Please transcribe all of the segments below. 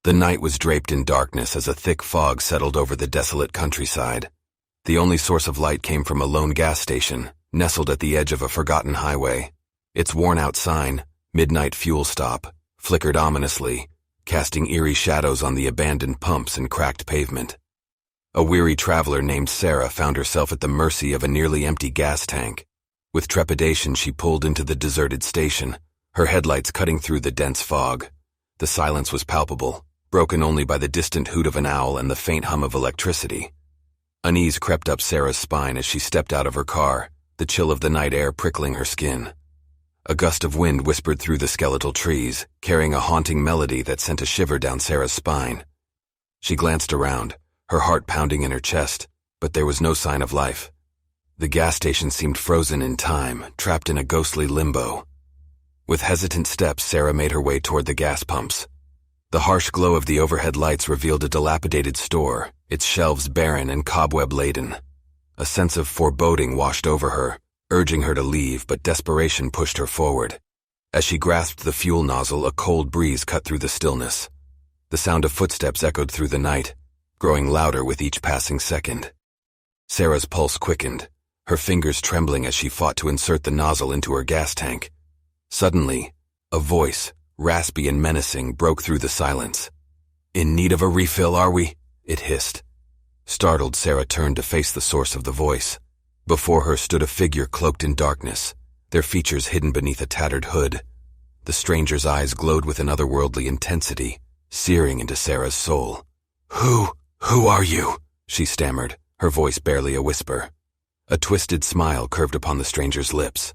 The night was draped in darkness as a thick fog settled over the desolate countryside. The only source of light came from a lone gas station, nestled at the edge of a forgotten highway. Its worn-out sign, "Midnight Fuel Stop," flickered ominously, casting eerie shadows on the abandoned pumps and cracked pavement. A weary traveler named Sarah found herself at the mercy of a nearly empty gas tank. With trepidation, she pulled into the deserted station, her headlights cutting through the dense fog. The silence was palpable, broken only by the distant hoot of an owl and the faint hum of electricity. Unease crept up Sarah's spine as she stepped out of her car, the chill of the night air prickling her skin. A gust of wind whispered through the skeletal trees, carrying a haunting melody that sent a shiver down Sarah's spine. She glanced around, her heart pounding in her chest, but there was no sign of life. The gas station seemed frozen in time, trapped in a ghostly limbo. With hesitant steps, Sarah made her way toward the gas pumps. The harsh glow of the overhead lights revealed a dilapidated store, its shelves barren and cobweb-laden. A sense of foreboding washed over her, urging her to leave, but desperation pushed her forward. As she grasped the fuel nozzle, a cold breeze cut through the stillness. The sound of footsteps echoed through the night, growing louder with each passing second. Sarah's pulse quickened, her fingers trembling as she fought to insert the nozzle into her gas tank. Suddenly, a voice, raspy and menacing, broke through the silence. "In need of a refill, are we?" it hissed. Startled, Sarah turned to face the source of the voice. Before her stood a figure cloaked in darkness, their features hidden beneath a tattered hood. The stranger's eyes glowed with an otherworldly intensity, searing into Sarah's soul. Who are you?" she stammered, her voice barely a whisper. A twisted smile curved upon the stranger's lips.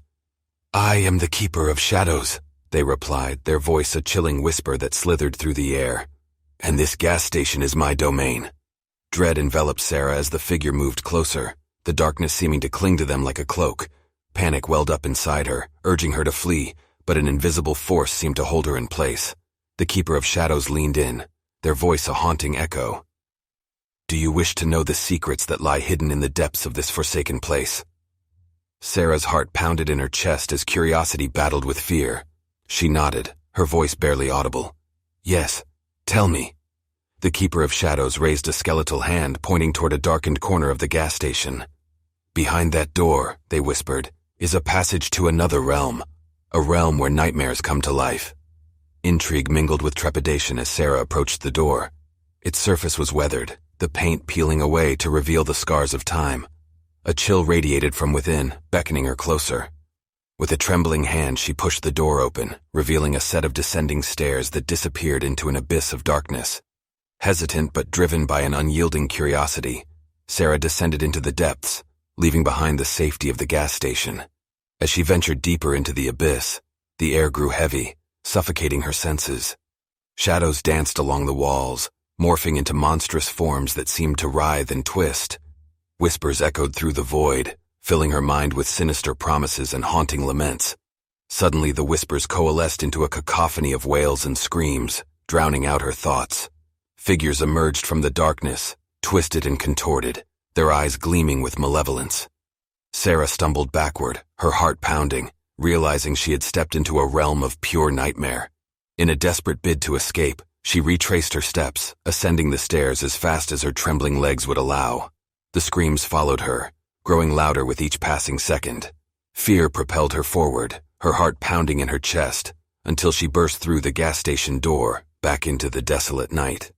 "I am the Keeper of Shadows," they replied, their voice a chilling whisper that slithered through the air. "And this gas station is my domain." Dread enveloped Sarah as the figure moved closer, the darkness seeming to cling to them like a cloak. Panic welled up inside her, urging her to flee, but an invisible force seemed to hold her in place. The Keeper of Shadows leaned in, their voice a haunting echo. "Do you wish to know the secrets that lie hidden in the depths of this forsaken place?" Sarah's heart pounded in her chest as curiosity battled with fear. She nodded, her voice barely audible. "Yes, tell me." The Keeper of Shadows raised a skeletal hand, pointing toward a darkened corner of the gas station. "Behind that door," they whispered, "is a passage to another realm, a realm where nightmares come to life." Intrigue mingled with trepidation as Sarah approached the door. Its surface was weathered, the paint peeling away to reveal the scars of time. A chill radiated from within, beckoning her closer. With a trembling hand, she pushed the door open, revealing a set of descending stairs that disappeared into an abyss of darkness. Hesitant but driven by an unyielding curiosity, Sarah descended into the depths, leaving behind the safety of the gas station. As she ventured deeper into the abyss, the air grew heavy, suffocating her senses. Shadows danced along the walls, morphing into monstrous forms that seemed to writhe and twist. Whispers echoed through the void, filling her mind with sinister promises and haunting laments. Suddenly the whispers coalesced into a cacophony of wails and screams, drowning out her thoughts. Figures emerged from the darkness, twisted and contorted, their eyes gleaming with malevolence. Sarah stumbled backward, her heart pounding, realizing she had stepped into a realm of pure nightmare. In a desperate bid to escape, she retraced her steps, ascending the stairs as fast as her trembling legs would allow. The screams followed her, growing louder with each passing second. Fear propelled her forward, her heart pounding in her chest, until she burst through the gas station door, back into the desolate night.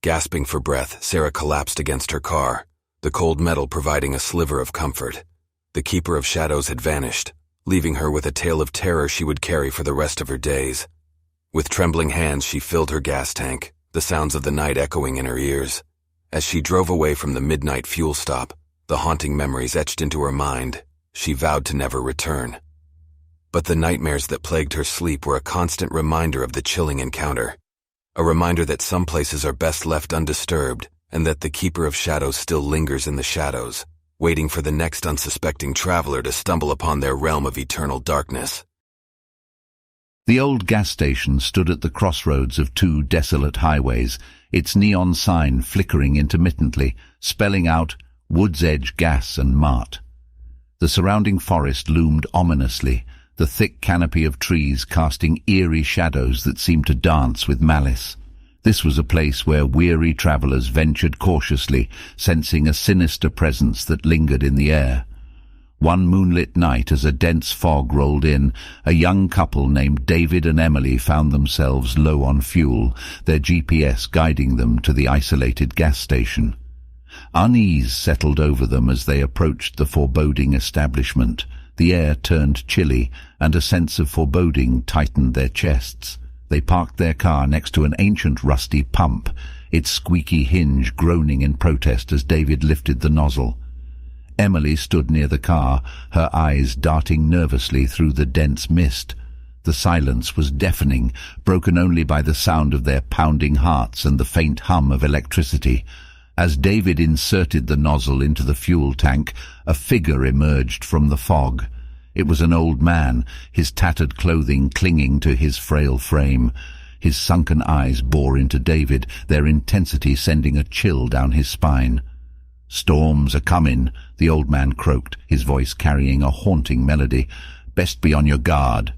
Gasping for breath, Sarah collapsed against her car, the cold metal providing a sliver of comfort. The Keeper of Shadows had vanished, leaving her with a tale of terror she would carry for the rest of her days. With trembling hands, she filled her gas tank, the sounds of the night echoing in her ears. As she drove away from the midnight fuel stop, the haunting memories etched into her mind. She vowed to never return. But the nightmares that plagued her sleep were a constant reminder of the chilling encounter. A reminder that some places are best left undisturbed, and that the Keeper of Shadows still lingers in the shadows, waiting for the next unsuspecting traveler to stumble upon their realm of eternal darkness. The old gas station stood at the crossroads of two desolate highways, its neon sign flickering intermittently, spelling out Wood's Edge Gas and Mart. The surrounding forest loomed ominously, the thick canopy of trees casting eerie shadows that seemed to dance with malice. This was a place where weary travelers ventured cautiously, sensing a sinister presence that lingered in the air. One moonlit night, as a dense fog rolled in, a young couple named David and Emily found themselves low on fuel, their GPS guiding them to the isolated gas station. Unease settled over them as they approached the foreboding establishment. The air turned chilly, and a sense of foreboding tightened their chests. They parked their car next to an ancient rusty pump, its squeaky hinge groaning in protest as David lifted the nozzle. Emily stood near the car, her eyes darting nervously through the dense mist. The silence was deafening, broken only by the sound of their pounding hearts and the faint hum of electricity. As David inserted the nozzle into the fuel tank, a figure emerged from the fog. It was an old man, his tattered clothing clinging to his frail frame. His sunken eyes bore into David, their intensity sending a chill down his spine. "Storms are comin'," the old man croaked, his voice carrying a haunting melody. "Best be on your guard."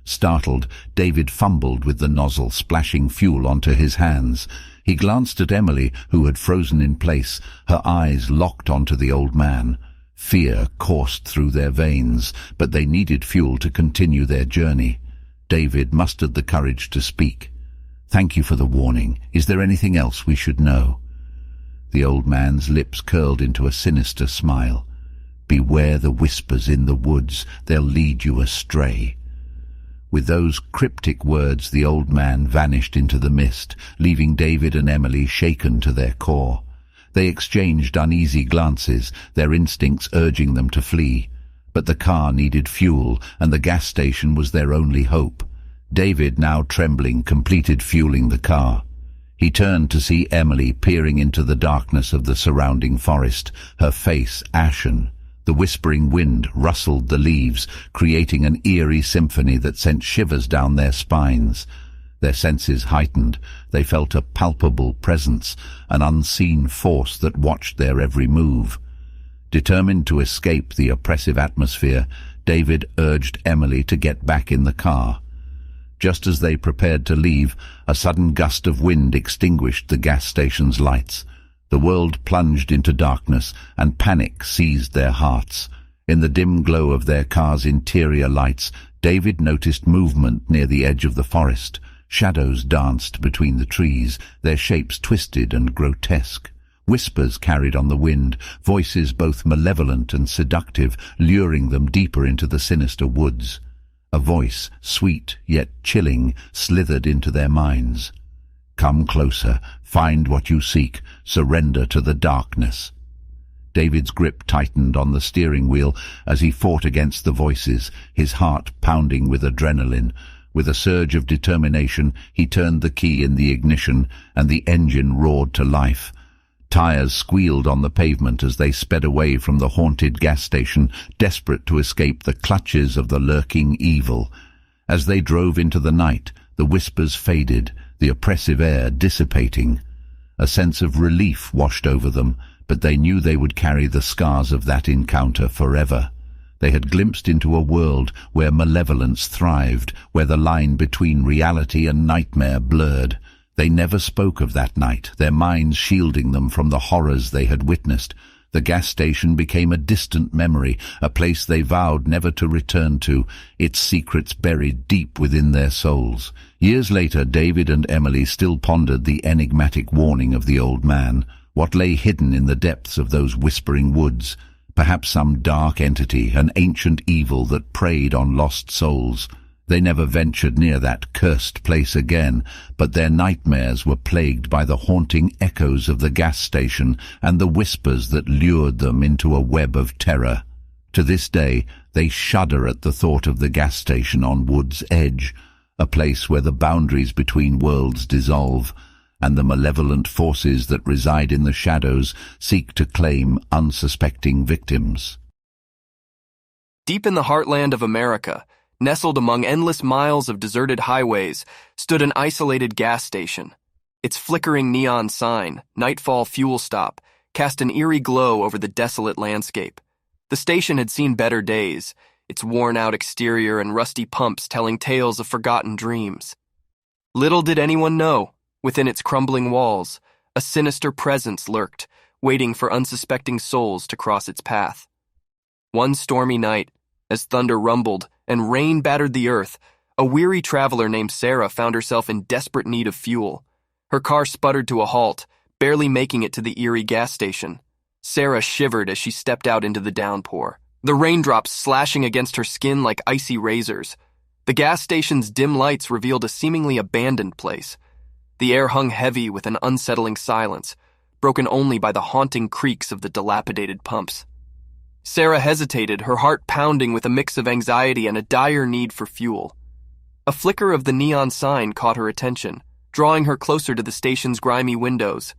Startled, David fumbled with the nozzle, splashing fuel onto his hands. He glanced at Emily, who had frozen in place, her eyes locked onto the old man. Fear coursed through their veins, but they needed fuel to continue their journey. David mustered the courage to speak. "Thank you for the warning. Is there anything else we should know?" The old man's lips curled into a sinister smile. "Beware the whispers in the woods. They'll lead you astray." With those cryptic words, the old man vanished into the mist, leaving David and Emily shaken to their core. They exchanged uneasy glances, their instincts urging them to flee. But the car needed fuel, and the gas station was their only hope. David, now trembling, completed fueling the car. He turned to see Emily peering into the darkness of the surrounding forest, her face ashen. The whispering wind rustled the leaves, creating an eerie symphony that sent shivers down their spines. Their senses heightened. They felt a palpable presence, an unseen force that watched their every move. Determined to escape the oppressive atmosphere, David urged Emily to get back in the car. Just as they prepared to leave, a sudden gust of wind extinguished the gas station's lights. The world plunged into darkness, and panic seized their hearts. In the dim glow of their car's interior lights, David noticed movement near the edge of the forest. Shadows danced between the trees, their shapes twisted and grotesque. Whispers carried on the wind, voices both malevolent and seductive, luring them deeper into the sinister woods. A voice, sweet yet chilling, slithered into their minds. "Come closer, find what you seek, surrender to the darkness." David's grip tightened on the steering wheel as he fought against the voices, his heart pounding with adrenaline. With a surge of determination, he turned the key in the ignition, and the engine roared to life. Tires squealed on the pavement as they sped away from the haunted gas station, desperate to escape the clutches of the lurking evil. As they drove into the night, the whispers faded, the oppressive air dissipating. A sense of relief washed over them, but they knew they would carry the scars of that encounter forever. They had glimpsed into a world where malevolence thrived, where the line between reality and nightmare blurred. They never spoke of that night, their minds shielding them from the horrors they had witnessed. The gas station became a distant memory, a place they vowed never to return to, its secrets buried deep within their souls. Years later, David and Emily still pondered the enigmatic warning of the old man. What lay hidden in the depths of those whispering woods? Perhaps some dark entity, an ancient evil that preyed on lost souls. They never ventured near that cursed place again, but their nightmares were plagued by the haunting echoes of the gas station and the whispers that lured them into a web of terror. To this day, they shudder at the thought of the gas station on Wood's Edge, a place where the boundaries between worlds dissolve, and the malevolent forces that reside in the shadows seek to claim unsuspecting victims. Deep in the heartland of America, nestled among endless miles of deserted highways, stood an isolated gas station. Its flickering neon sign, Nightfall Fuel Stop, cast an eerie glow over the desolate landscape. The station had seen better days, its worn-out exterior and rusty pumps telling tales of forgotten dreams. Little did anyone know, Within its crumbling walls, a sinister presence lurked, waiting for unsuspecting souls to cross its path. One stormy night, as thunder rumbled and rain battered the earth, a weary traveler named Sarah found herself in desperate need of fuel. Her car sputtered to a halt, barely making it to the eerie gas station. Sarah shivered as she stepped out into the downpour, the raindrops slashing against her skin like icy razors. The gas station's dim lights revealed a seemingly abandoned place. The air hung heavy with an unsettling silence, broken only by the haunting creaks of the dilapidated pumps. Sarah hesitated, her heart pounding with a mix of anxiety and a dire need for fuel. A flicker of the neon sign caught her attention, drawing her closer to the station's grimy windows.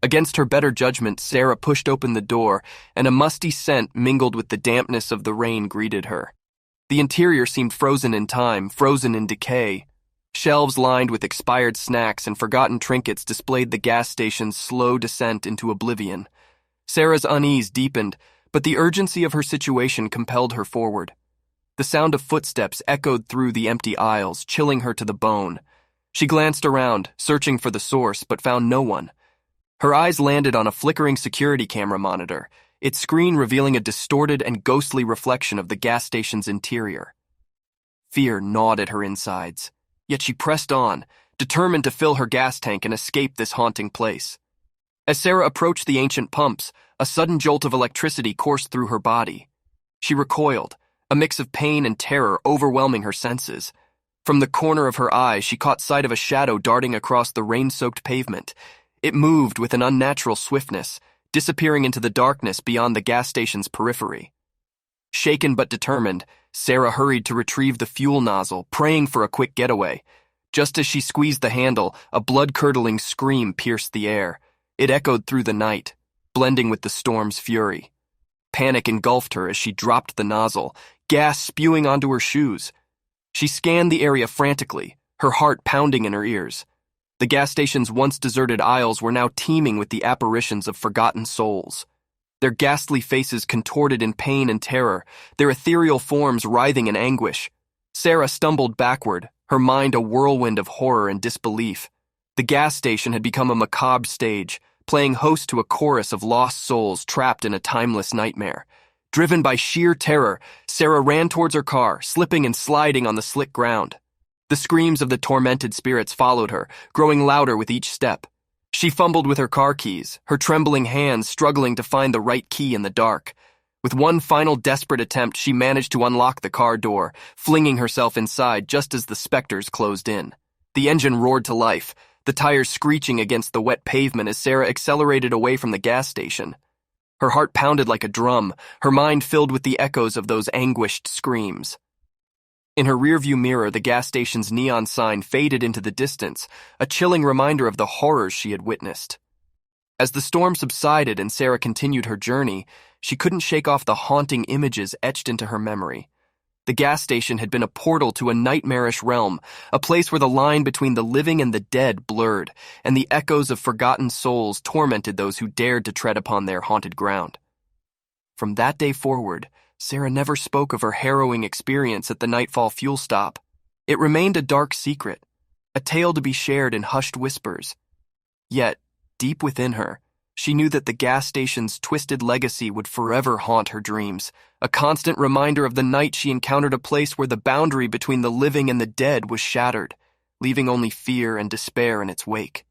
Against her better judgment, Sarah pushed open the door, and a musty scent mingled with the dampness of the rain greeted her. The interior seemed frozen in time, frozen in decay. Shelves lined with expired snacks and forgotten trinkets displayed the gas station's slow descent into oblivion. Sarah's unease deepened, but the urgency of her situation compelled her forward. The sound of footsteps echoed through the empty aisles, chilling her to the bone. She glanced around, searching for the source, but found no one. Her eyes landed on a flickering security camera monitor, its screen revealing a distorted and ghostly reflection of the gas station's interior. Fear gnawed at her insides, yet she pressed on, determined to fill her gas tank and escape this haunting place. As Sarah approached the ancient pumps, a sudden jolt of electricity coursed through her body. She recoiled, a mix of pain and terror overwhelming her senses. From the corner of her eye, she caught sight of a shadow darting across the rain-soaked pavement. It moved with an unnatural swiftness, disappearing into the darkness beyond the gas station's periphery. Shaken but determined, Sarah hurried to retrieve the fuel nozzle, praying for a quick getaway. Just as she squeezed the handle, a blood-curdling scream pierced the air. It echoed through the night, blending with the storm's fury. Panic engulfed her as she dropped the nozzle, gas spewing onto her shoes. She scanned the area frantically, her heart pounding in her ears. The gas station's once deserted aisles were now teeming with the apparitions of forgotten souls. Their ghastly faces contorted in pain and terror, their ethereal forms writhing in anguish. Sarah stumbled backward, her mind a whirlwind of horror and disbelief. The gas station had become a macabre stage, playing host to a chorus of lost souls trapped in a timeless nightmare. Driven by sheer terror, Sarah ran towards her car, slipping and sliding on the slick ground. The screams of the tormented spirits followed her, growing louder with each step. She fumbled with her car keys, her trembling hands struggling to find the right key in the dark. With one final desperate attempt, she managed to unlock the car door, flinging herself inside just as the specters closed in. The engine roared to life, the tires screeching against the wet pavement as Sarah accelerated away from the gas station. Her heart pounded like a drum, her mind filled with the echoes of those anguished screams. In her rearview mirror, the gas station's neon sign faded into the distance, a chilling reminder of the horrors she had witnessed. As the storm subsided and Sarah continued her journey, she couldn't shake off the haunting images etched into her memory. The gas station had been a portal to a nightmarish realm, a place where the line between the living and the dead blurred, and the echoes of forgotten souls tormented those who dared to tread upon their haunted ground. From that day forward, Sarah never spoke of her harrowing experience at the Nightfall fuel stop. It remained a dark secret, a tale to be shared in hushed whispers. Yet, deep within her, she knew that the gas station's twisted legacy would forever haunt her dreams, a constant reminder of the night she encountered a place where the boundary between the living and the dead was shattered, leaving only fear and despair in its wake.